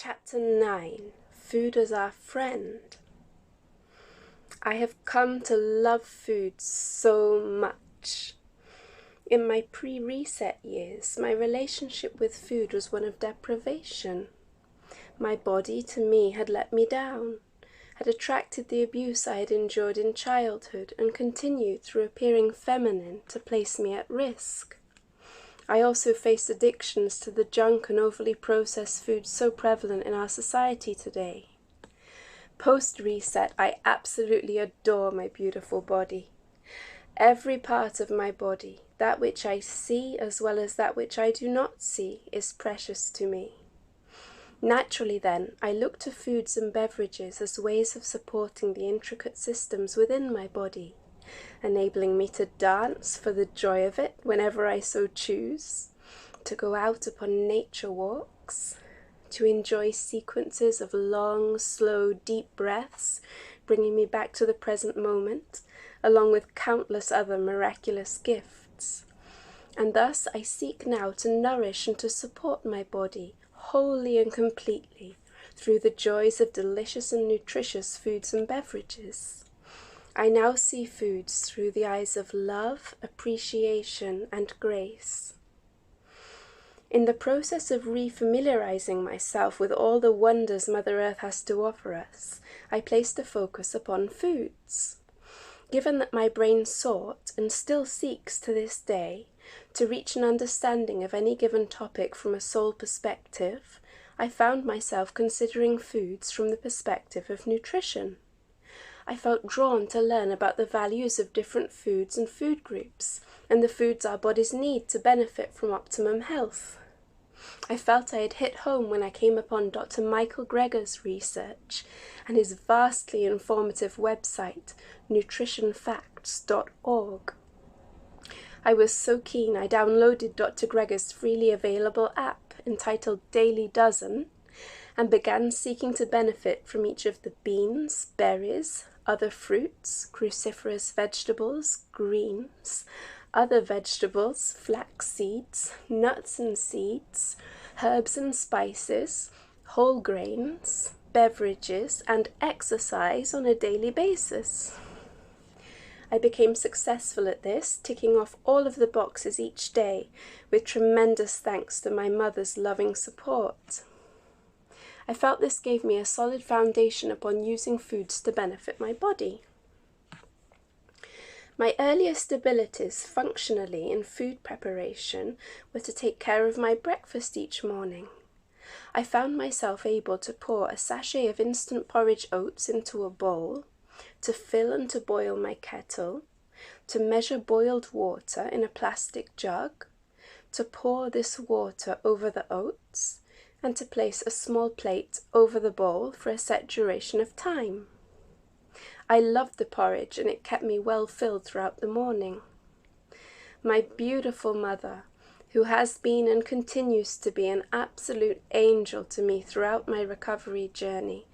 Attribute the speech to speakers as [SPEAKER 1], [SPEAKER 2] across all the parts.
[SPEAKER 1] Chapter 9. Food as Our Friend. I have come to love food so much. In my pre-reset years, my relationship with food was one of deprivation. My body, to me, had let me down, had attracted the abuse I had endured in childhood, and continued through appearing feminine to place me at risk. I also faced addictions to the junk and overly processed foods so prevalent in our society today. Post-reset, I absolutely adore my beautiful body. Every part of my body, that which I see as well as that which I do not see, is precious to me. Naturally then, I look to foods and beverages as ways of supporting the intricate systems within my body, enabling me to dance for the joy of it whenever I so choose, to go out upon nature walks, to enjoy sequences of long, slow, deep breaths, bringing me back to the present moment, along with countless other miraculous gifts. And thus I seek now to nourish and to support my body wholly and completely through the joys of delicious and nutritious foods and beverages. I now see foods through the eyes of love, appreciation, and grace. In the process of refamiliarizing myself with all the wonders Mother Earth has to offer us, I placed a focus upon foods. Given that my brain sought, and still seeks to this day, to reach an understanding of any given topic from a soul perspective, I found myself considering foods from the perspective of nutrition. I felt drawn to learn about the values of different foods and food groups, and the foods our bodies need to benefit from optimum health. I felt I had hit home when I came upon Dr. Michael Greger's research and his vastly informative website, nutritionfacts.org. I was so keen I downloaded Dr. Greger's freely available app entitled Daily Dozen and began seeking to benefit from each of the beans, berries, other fruits, cruciferous vegetables, greens, other vegetables, flax seeds, nuts and seeds, herbs and spices, whole grains, beverages, and exercise on a daily basis. I became successful at this, ticking off all of the boxes each day, with tremendous thanks to my mother's loving support. I felt this gave me a solid foundation upon using foods to benefit my body. My earliest abilities functionally in food preparation were to take care of my breakfast each morning. I found myself able to pour a sachet of instant porridge oats into a bowl, to fill and to boil my kettle, to measure boiled water in a plastic jug, to pour this water over the oats, and to place a small plate over the bowl for a set duration of time. I loved the porridge and it kept me well filled throughout the morning. My beautiful mother, who has been and continues to be an absolute angel to me throughout my recovery journey,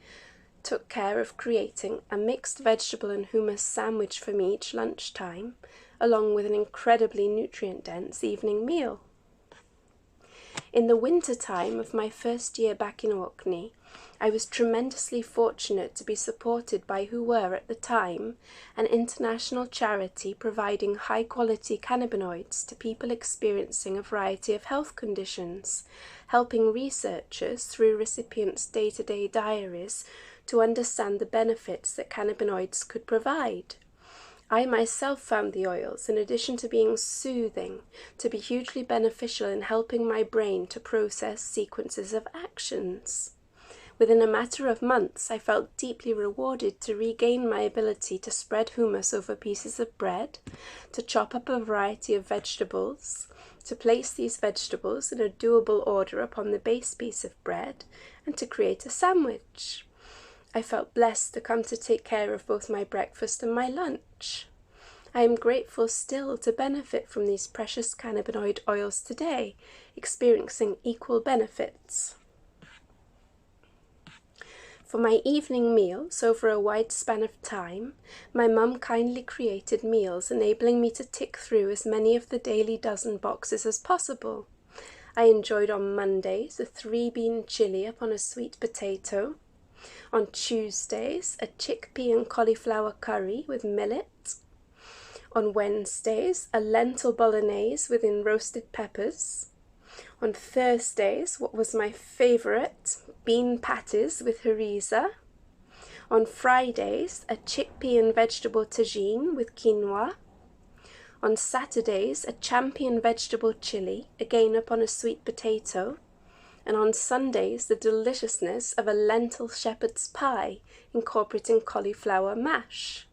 [SPEAKER 1] took care of creating a mixed vegetable and hummus sandwich for me each lunchtime, along with an incredibly nutrient-dense evening meal. In the winter time of my first year back in Orkney, I was tremendously fortunate to be supported by who were, at the time, an international charity providing high-quality cannabinoids to people experiencing a variety of health conditions, helping researchers, through recipients' day-to-day diaries, to understand the benefits that cannabinoids could provide. I myself found the oils, in addition to being soothing, to be hugely beneficial in helping my brain to process sequences of actions. Within a matter of months, I felt deeply rewarded to regain my ability to spread hummus over pieces of bread, to chop up a variety of vegetables, to place these vegetables in a doable order upon the base piece of bread, and to create a sandwich. I felt blessed to come to take care of both my breakfast and my lunch. I am grateful still to benefit from these precious cannabinoid oils today, experiencing equal benefits. For my evening meals, over a wide span of time, my mum kindly created meals enabling me to tick through as many of the daily dozen boxes as possible. I enjoyed on Mondays a 3-bean chili upon a sweet potato. On Tuesdays, a chickpea and cauliflower curry with millet. On Wednesdays, a lentil bolognese with roasted peppers. On Thursdays, what was my favourite, bean patties with harissa. On Fridays, a chickpea and vegetable tagine with quinoa. On Saturdays, a champion vegetable chili, again upon a sweet potato. And on Sundays, the deliciousness of a lentil shepherd's pie incorporating cauliflower mash.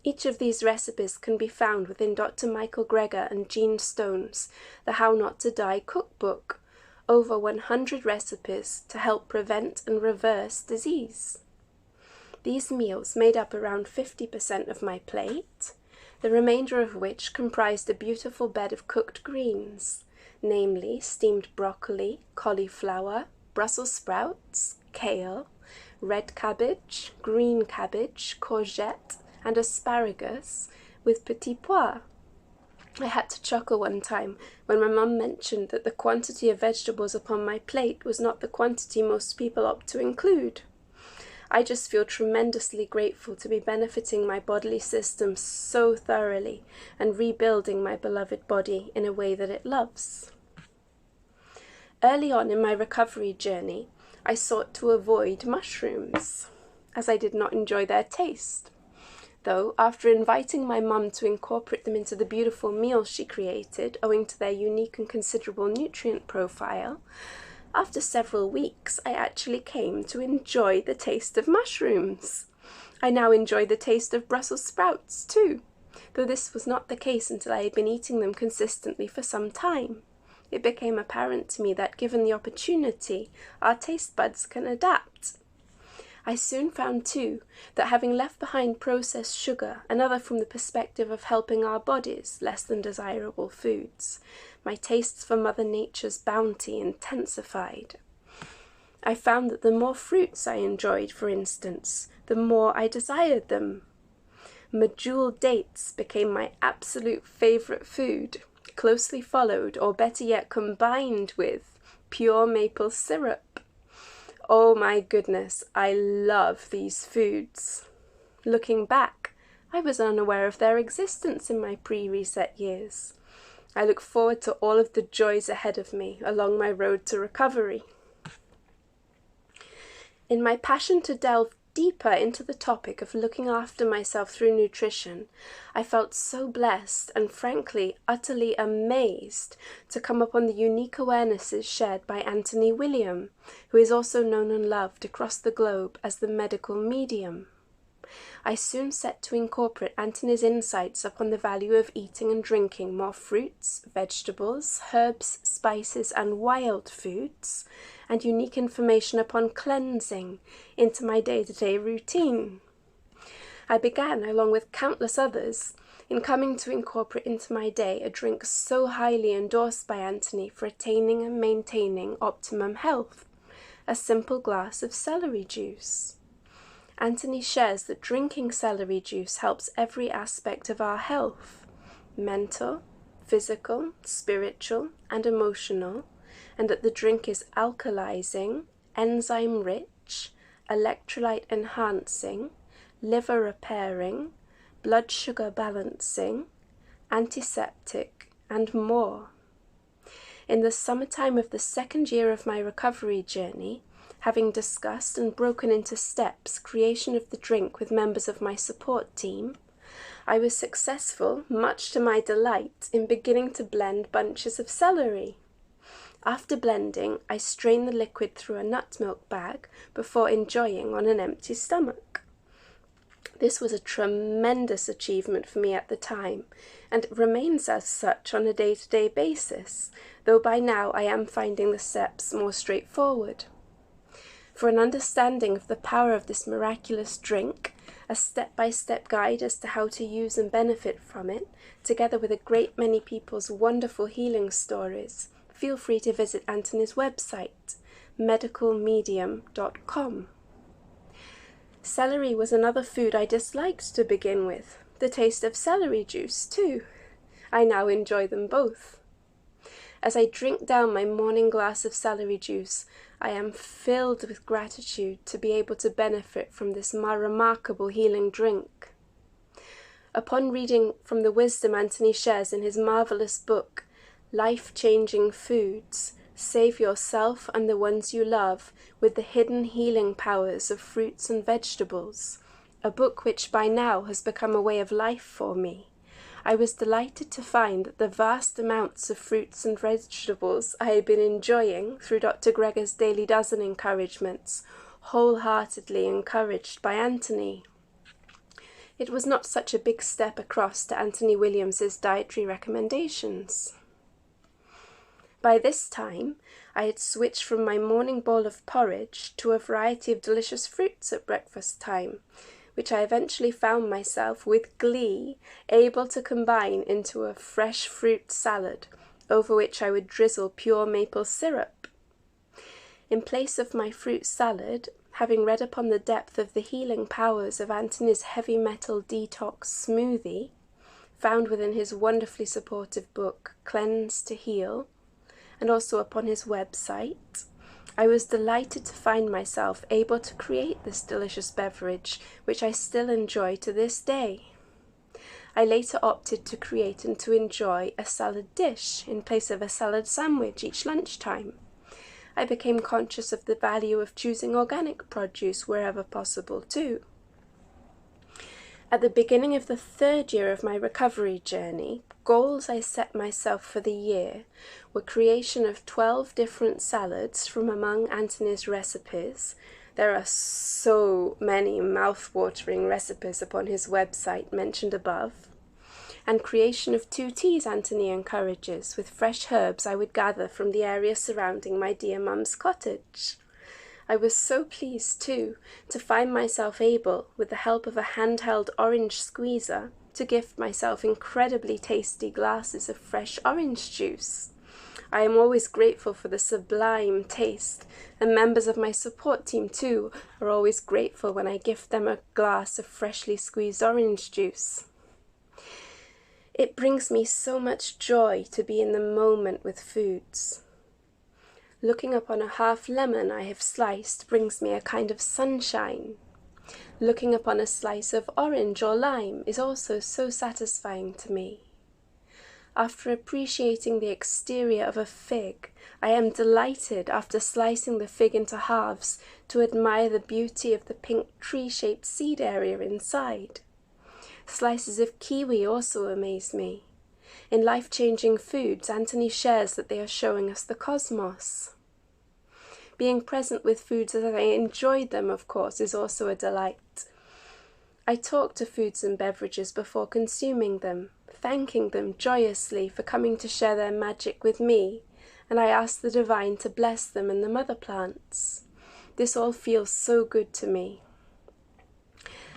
[SPEAKER 1] Each of these recipes can be found within Dr. Michael Greger and Jean Stone's The How Not to Die cookbook, over 100 recipes to help prevent and reverse disease. These meals made up around 50% of my plate, the remainder of which comprised a beautiful bed of cooked greens, namely steamed broccoli, cauliflower, Brussels sprouts, kale, red cabbage, green cabbage, courgette, and asparagus with petit pois. I had to chuckle one time when my mum mentioned that the quantity of vegetables upon my plate was not the quantity most people opt to include. I just feel tremendously grateful to be benefiting my bodily system so thoroughly and rebuilding my beloved body in a way that it loves. Early on in my recovery journey, I sought to avoid mushrooms, as I did not enjoy their taste. Though, after inviting my mum to incorporate them into the beautiful meals she created, owing to their unique and considerable nutrient profile, after several weeks I actually came to enjoy the taste of mushrooms. I now enjoy the taste of Brussels sprouts too, though this was not the case until I had been eating them consistently for some time. It became apparent to me that given the opportunity, our taste buds can adapt. I soon found too that having left behind processed sugar and other from the perspective of helping our bodies less than desirable foods, my tastes for Mother Nature's bounty intensified. I found that the more fruits I enjoyed, for instance, the more I desired them. Medjool dates became my absolute favourite food, closely followed, or better yet combined with, pure maple syrup. Oh my goodness, I love these foods. Looking back, I was unaware of their existence in my pre-reset years. I look forward to all of the joys ahead of me along my road to recovery. In my passion to delve deeper into the topic of looking after myself through nutrition, I felt so blessed and frankly utterly amazed to come upon the unique awarenesses shared by Anthony William, who is also known and loved across the globe as the medical medium. I soon set to incorporate Anthony's insights upon the value of eating and drinking more fruits, vegetables, herbs, spices, and wild foods, and unique information upon cleansing into my day-to-day routine. I began, along with countless others, in coming to incorporate into my day a drink so highly endorsed by Anthony for attaining and maintaining optimum health, a simple glass of celery juice. Anthony shares that drinking celery juice helps every aspect of our health, mental, physical, spiritual, and emotional, and that the drink is alkalizing, enzyme-rich, electrolyte-enhancing, liver repairing, blood sugar balancing, antiseptic, and more. In the summertime of the second year of my recovery journey, having discussed and broken into steps creation of the drink with members of my support team, I was successful, much to my delight, in beginning to blend bunches of celery. After blending, I strained the liquid through a nut milk bag before enjoying on an empty stomach. This was a tremendous achievement for me at the time, and remains as such on a day-to-day basis, though by now I am finding the steps more straightforward. For an understanding of the power of this miraculous drink, a step-by-step guide as to how to use and benefit from it, together with a great many people's wonderful healing stories, feel free to visit Anthony's website, medicalmedium.com. Celery was another food I disliked to begin with, the taste of celery juice too. I now enjoy them both. As I drink down my morning glass of celery juice, I am filled with gratitude to be able to benefit from this remarkable healing drink. Upon reading from the wisdom Anthony shares in his marvelous book, Life-Changing Foods, Save Yourself and the Ones You Love with the Hidden Healing Powers of Fruits and Vegetables, a book which by now has become a way of life for me, I was delighted to find that the vast amounts of fruits and vegetables I had been enjoying through Dr. Greger's Daily Dozen encouragements, wholeheartedly encouraged by Anthony. It was not such a big step across to Anthony Williams's dietary recommendations. By this time, I had switched from my morning bowl of porridge to a variety of delicious fruits at breakfast time, which I eventually found myself, with glee, able to combine into a fresh fruit salad, over which I would drizzle pure maple syrup. In place of my fruit salad, having read upon the depth of the healing powers of Anthony's heavy metal detox smoothie, found within his wonderfully supportive book, Cleanse to Heal, and also upon his website, I was delighted to find myself able to create this delicious beverage, which I still enjoy to this day. I later opted to create and to enjoy a salad dish in place of a salad sandwich each lunchtime. I became conscious of the value of choosing organic produce wherever possible too. At the beginning of the 3rd year of my recovery journey, goals I set myself for the year were creation of 12 different salads from among Anthony's recipes. There are so many mouth-watering recipes upon his website mentioned above. And creation of 2 teas Anthony encourages with fresh herbs I would gather from the area surrounding my dear mum's cottage. I was so pleased, too, to find myself able, with the help of a handheld orange squeezer, to gift myself incredibly tasty glasses of fresh orange juice. I am always grateful for the sublime taste, and members of my support team, too, are always grateful when I gift them a glass of freshly squeezed orange juice. It brings me so much joy to be in the moment with foods. Looking upon a half lemon I have sliced brings me a kind of sunshine. Looking upon a slice of orange or lime is also so satisfying to me. After appreciating the exterior of a fig, I am delighted, after slicing the fig into halves, to admire the beauty of the pink tree-shaped seed area inside. Slices of kiwi also amaze me. In Life-Changing Foods, Anthony shares that they are showing us the cosmos. Being present with foods as I enjoyed them, of course, is also a delight. I talk to foods and beverages before consuming them, thanking them joyously for coming to share their magic with me, and I ask the divine to bless them and the mother plants. This all feels so good to me.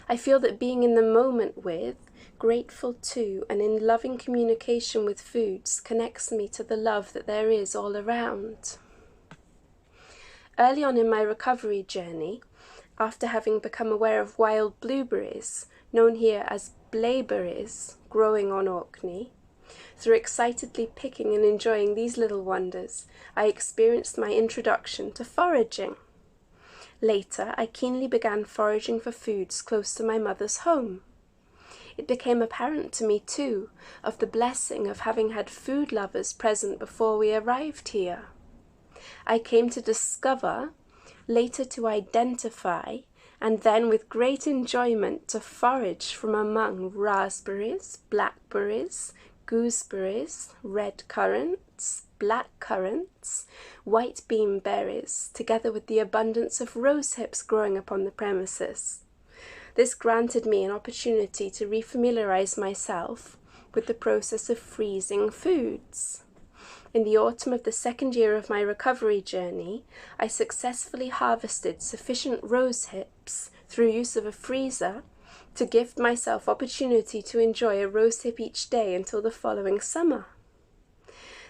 [SPEAKER 1] I feel that being in the moment with, grateful to, and in loving communication with foods connects me to the love that there is all around. Early on in my recovery journey, after having become aware of wild blueberries, known here as blaeberries, growing on Orkney, through excitedly picking and enjoying these little wonders, I experienced my introduction to foraging. Later, I keenly began foraging for foods close to my mother's home. It became apparent to me, too, of the blessing of having had food lovers present before we arrived here. I came to discover, later to identify, and then with great enjoyment to forage from among raspberries, blackberries, gooseberries, red currants, black currants, white bean berries, together with the abundance of rose hips growing upon the premises. This granted me an opportunity to refamiliarize myself with the process of freezing foods. In the autumn of the 2nd year of my recovery journey, I successfully harvested sufficient rose hips through use of a freezer to give myself opportunity to enjoy a rose hip each day until the following summer.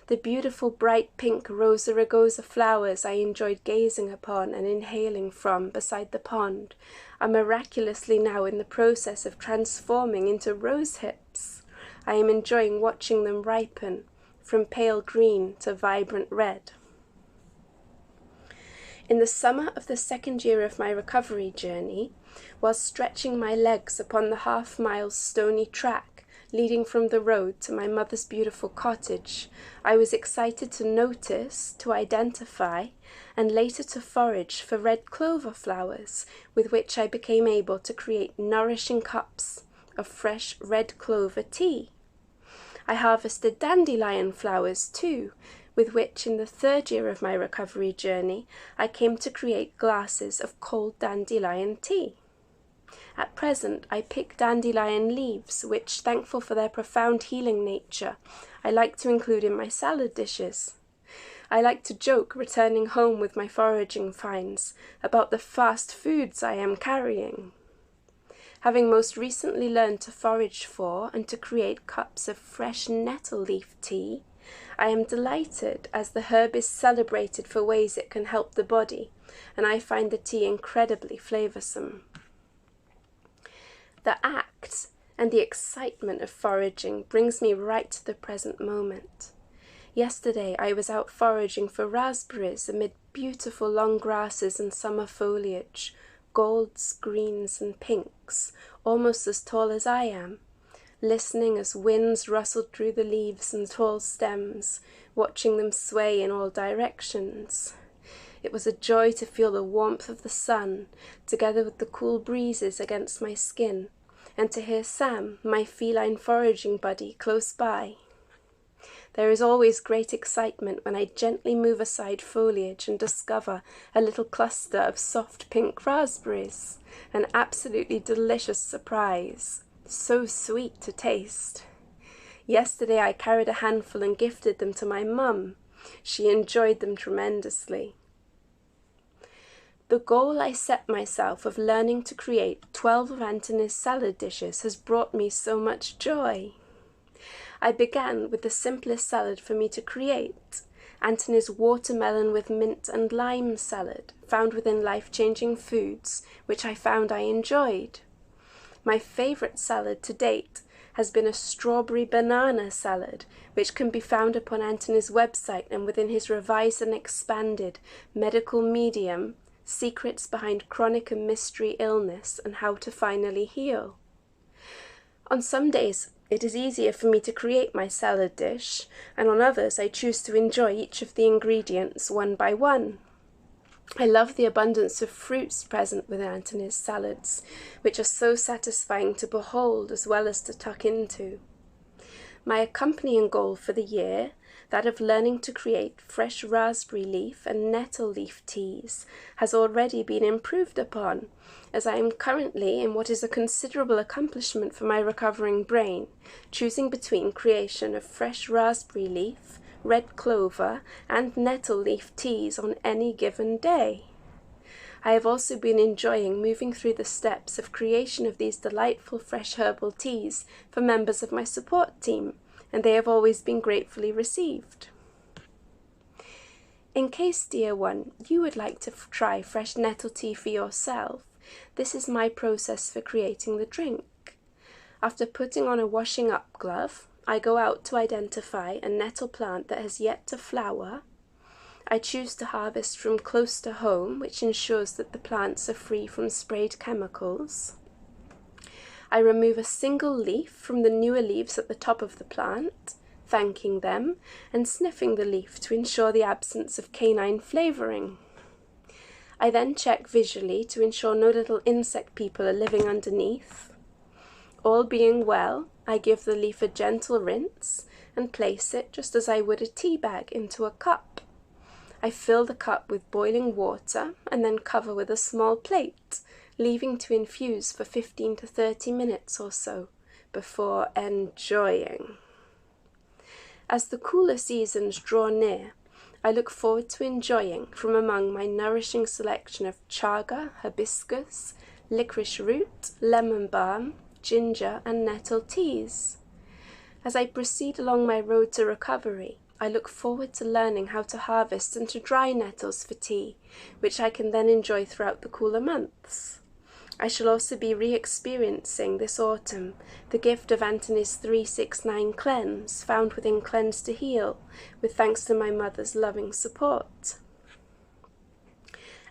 [SPEAKER 1] The beautiful bright pink Rosa rugosa flowers I enjoyed gazing upon and inhaling from beside the pond are miraculously now in the process of transforming into rose hips. I am enjoying watching them ripen, from pale green to vibrant red. In the summer of the second year of my recovery journey, while stretching my legs upon the half-mile stony track leading from the road to my mother's beautiful cottage, I was excited to notice, to identify, and later to forage for red clover flowers, with which I became able to create nourishing cups of fresh red clover tea. I harvested dandelion flowers too, with which in the third year of my recovery journey I came to create glasses of cold dandelion tea. At present I pick dandelion leaves, which, thankful for their profound healing nature, I like to include in my salad dishes. I like to joke, returning home with my foraging finds, about the fast foods I am carrying. Having most recently learned to forage for and to create cups of fresh nettle leaf tea, I am delighted, as the herb is celebrated for ways it can help the body, and I find the tea incredibly flavoursome. The act and the excitement of foraging brings me right to the present moment. Yesterday I was out foraging for raspberries amid beautiful long grasses and summer foliage, golds, greens and pinks, almost as tall as I am, listening as winds rustled through the leaves and tall stems, watching them sway in all directions. It was a joy to feel the warmth of the sun, together with the cool breezes against my skin, and to hear Sam, my feline foraging buddy, close by. There is always great excitement when I gently move aside foliage and discover a little cluster of soft pink raspberries, an absolutely delicious surprise, so sweet to taste. Yesterday I carried a handful and gifted them to my mum. She enjoyed them tremendously. The goal I set myself of learning to create 12 of Antony's salad dishes has brought me so much joy. I began with the simplest salad for me to create, Antony's watermelon with mint and lime salad, found within Life-Changing Foods, which I found I enjoyed. My favourite salad to date has been a strawberry banana salad, which can be found upon Antony's website and within his revised and expanded medical medium, Secrets Behind Chronic and Mystery Illness and How to Finally Heal. On some days, it is easier for me to create my salad dish, and on others I choose to enjoy each of the ingredients one by one. I love the abundance of fruits present within Antony's salads, which are so satisfying to behold as well as to tuck into. My accompanying goal for the year, that of learning to create fresh raspberry leaf and nettle leaf teas, has already been improved upon, as I am currently, in what is a considerable accomplishment for my recovering brain, choosing between creation of fresh raspberry leaf, red clover, and nettle leaf teas on any given day. I have also been enjoying moving through the steps of creation of these delightful fresh herbal teas for members of my support team, and they have always been gratefully received. In case, dear one, you would like to try fresh nettle tea for yourself, this is my process for creating the drink. After putting on a washing up glove, I go out to identify a nettle plant that has yet to flower. I choose to harvest from close to home, which ensures that the plants are free from sprayed chemicals. I remove a single leaf from the newer leaves at the top of the plant, thanking them and sniffing the leaf to ensure the absence of canine flavouring. I then check visually to ensure no little insect people are living underneath. All being well, I give the leaf a gentle rinse and place it, just as I would a tea bag, into a cup. I fill the cup with boiling water and then cover with a small plate, leaving to infuse for 15 to 30 minutes or so before enjoying. As the cooler seasons draw near, I look forward to enjoying from among my nourishing selection of chaga, hibiscus, licorice root, lemon balm, ginger and nettle teas. As I proceed along my road to recovery, I look forward to learning how to harvest and to dry nettles for tea, which I can then enjoy throughout the cooler months. I shall also be re-experiencing this autumn the gift of Anthony's 369 Cleanse, found within Cleanse to Heal, with thanks to my mother's loving support.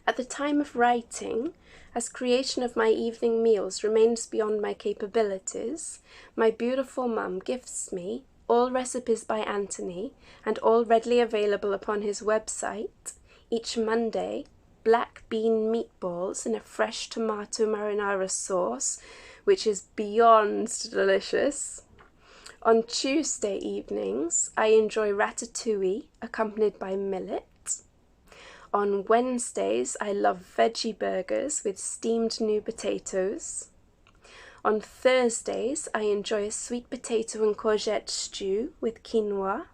[SPEAKER 1] At the time of writing, as creation of my evening meals remains beyond my capabilities, my beautiful mum gifts me all recipes by Anthony and all readily available upon his website, each Monday, black bean meatballs in a fresh tomato marinara sauce, which is beyond delicious. On Tuesday evenings, I enjoy ratatouille accompanied by millet. On Wednesdays, I love veggie burgers with steamed new potatoes. On Thursdays, I enjoy a sweet potato and courgette stew with quinoa.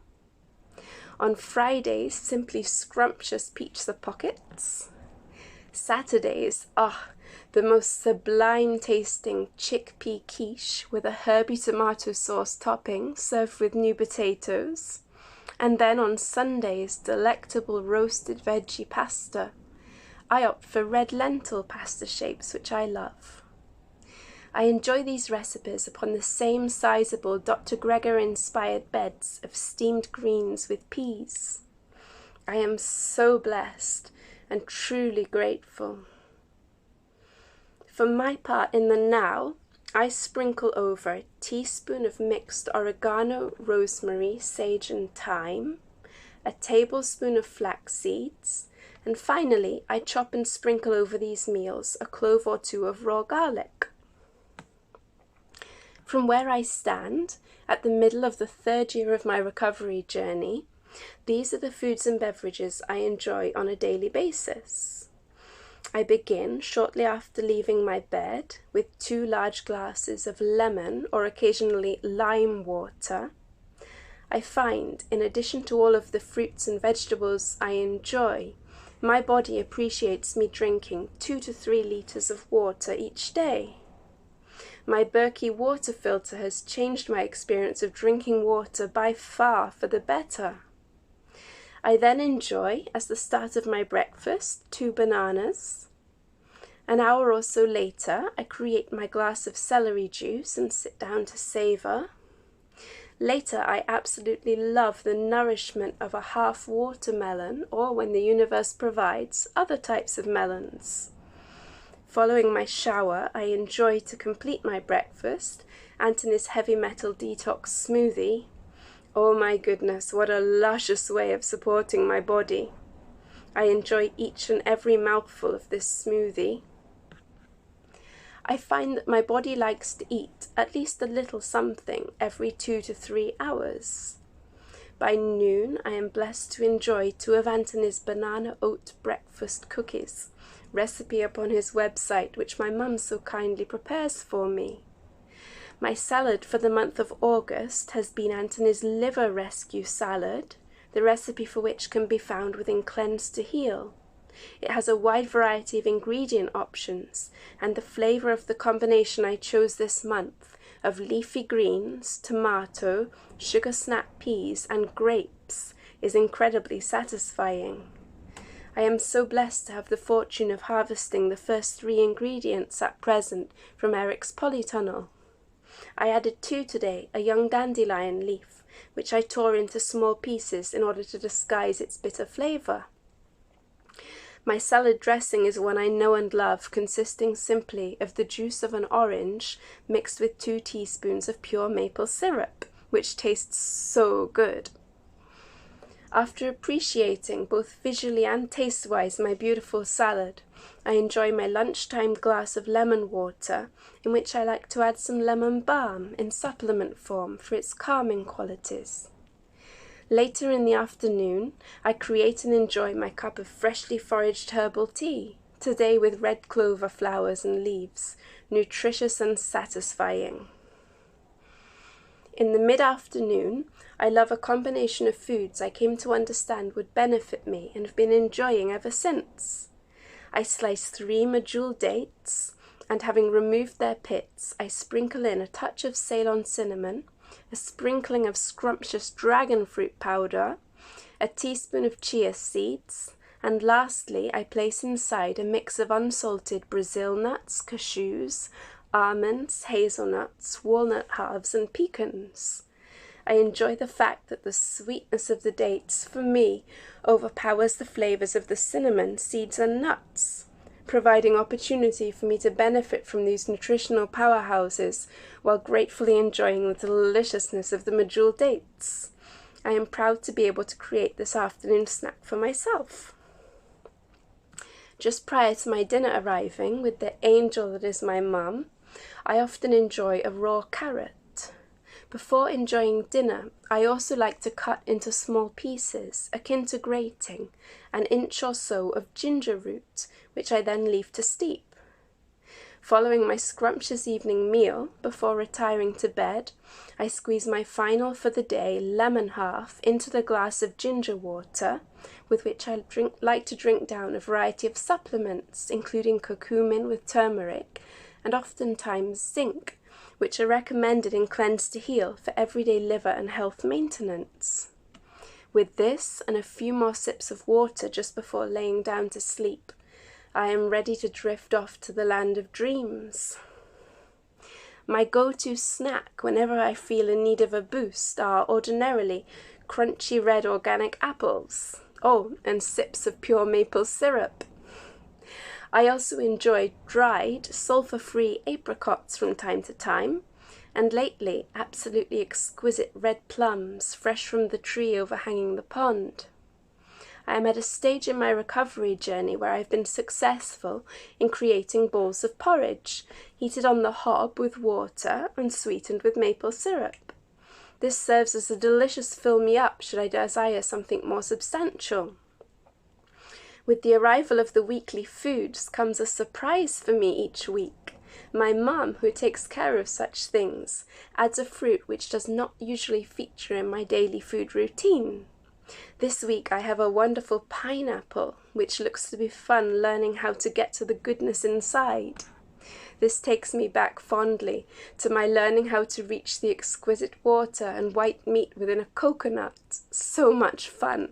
[SPEAKER 1] On Fridays, simply scrumptious pizza pockets. Saturdays, the most sublime tasting chickpea quiche with a herby tomato sauce topping served with new potatoes. And then on Sundays, delectable roasted veggie pasta. I opt for red lentil pasta shapes, which I love. I enjoy these recipes upon the same sizable Dr. Gregor-inspired beds of steamed greens with peas. I am so blessed and truly grateful. For my part in the now, I sprinkle over a teaspoon of mixed oregano, rosemary, sage and thyme, a tablespoon of flax seeds, and finally I chop and sprinkle over these meals a clove or two of raw garlic. From where I stand, at the middle of the 3rd year of my recovery journey, these are the foods and beverages I enjoy on a daily basis. I begin shortly after leaving my bed with 2 large glasses of lemon or occasionally lime water. I find, in addition to all of the fruits and vegetables I enjoy, my body appreciates me drinking 2 to 3 litres of water each day. My Berkey water filter has changed my experience of drinking water by far for the better. I then enjoy, as the start of my breakfast, 2 bananas. An hour or so later, I create my glass of celery juice and sit down to savour. Later, I absolutely love the nourishment of a half watermelon, or when the universe provides, other types of melons. Following my shower, I enjoy, to complete my breakfast, Anthony's heavy metal detox smoothie. Oh my goodness, what a luscious way of supporting my body. I enjoy each and every mouthful of this smoothie. I find that my body likes to eat at least a little something every 2 to 3 hours. By noon, I am blessed to enjoy 2 of Anthony's banana oat breakfast cookies, recipe upon his website, which my mum so kindly prepares for me. My salad for the month of August has been Anthony's liver rescue salad, the recipe for which can be found within Cleanse to Heal. It has a wide variety of ingredient options, and the flavour of the combination I chose this month of leafy greens, tomato, sugar snap peas and grapes is incredibly satisfying. I am so blessed to have the fortune of harvesting the first 3 ingredients at present from Eric's polytunnel. I added 2 today, a young dandelion leaf, which I tore into small pieces in order to disguise its bitter flavour. My salad dressing is one I know and love, consisting simply of the juice of an orange mixed with 2 teaspoons of pure maple syrup, which tastes so good. After appreciating both visually and taste-wise my beautiful salad, I enjoy my lunchtime glass of lemon water, in which I like to add some lemon balm in supplement form for its calming qualities. Later in the afternoon, I create and enjoy my cup of freshly foraged herbal tea, today with red clover flowers and leaves, nutritious and satisfying. In the mid-afternoon, I love a combination of foods I came to understand would benefit me and have been enjoying ever since. I slice 3 medjool dates, and having removed their pits, I sprinkle in a touch of Ceylon cinnamon, a sprinkling of scrumptious dragon fruit powder, a teaspoon of chia seeds, And lastly, I place inside a mix of unsalted Brazil nuts, cashews, almonds, hazelnuts, walnut halves, and pecans. I enjoy the fact that the sweetness of the dates, for me, overpowers the flavours of the cinnamon, seeds, and nuts, providing opportunity for me to benefit from these nutritional powerhouses while gratefully enjoying the deliciousness of the medjool dates. I am proud to be able to create this afternoon snack for myself. Just prior to my dinner arriving, with the angel that is my mum, I often enjoy a raw carrot. Before enjoying dinner, I also like to cut into small pieces, akin to grating, an inch or so of ginger root, which I then leave to steep. Following my scrumptious evening meal, before retiring to bed, I squeeze my final for the day lemon half into the glass of ginger water, with which I like to drink down a variety of supplements, including curcumin with turmeric, and oftentimes zinc, which are recommended in Cleanse to Heal for everyday liver and health maintenance. With this and a few more sips of water just before laying down to sleep, I am ready to drift off to the land of dreams. My go-to snack whenever I feel in need of a boost are ordinarily crunchy red organic apples. Oh, and sips of pure maple syrup. I also enjoy dried, sulfur-free apricots from time to time, and lately absolutely exquisite red plums fresh from the tree overhanging the pond. I am at a stage in my recovery journey where I've been successful in creating bowls of porridge, heated on the hob with water and sweetened with maple syrup. This serves as a delicious fill-me-up should I desire something more substantial. With the arrival of the weekly foods comes a surprise for me each week. My mum, who takes care of such things, adds a fruit which does not usually feature in my daily food routine. This week I have a wonderful pineapple, which looks to be fun learning how to get to the goodness inside. This takes me back fondly to my learning how to reach the exquisite water and white meat within a coconut. So much fun.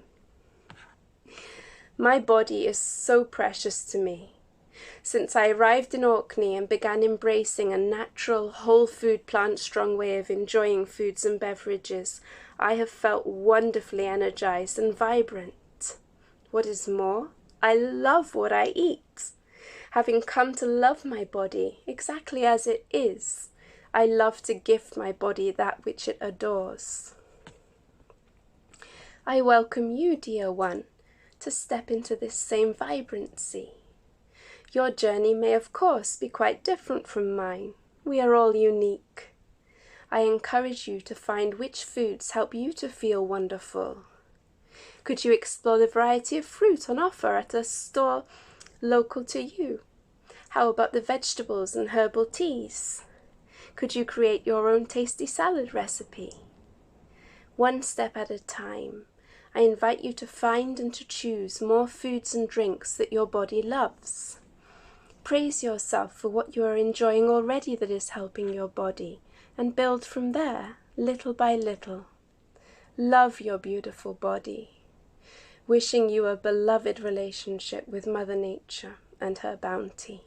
[SPEAKER 1] My body is so precious to me. Since I arrived in Orkney and began embracing a natural, whole food, plant-strong way of enjoying foods and beverages, I have felt wonderfully energized and vibrant. What is more, I love what I eat. Having come to love my body exactly as it is, I love to gift my body that which it adores. I welcome you, dear one, to step into this same vibrancy. Your journey may of course be quite different from mine. We are all unique. I encourage you to find which foods help you to feel wonderful. Could you explore the variety of fruit on offer at a store local to you? How about the vegetables and herbal teas? Could you create your own tasty salad recipe? One step at a time, I invite you to find and to choose more foods and drinks that your body loves. Praise yourself for what you are enjoying already that is helping your body, and build from there, little by little. Love your beautiful body. Wishing you a beloved relationship with Mother Nature and her bounty.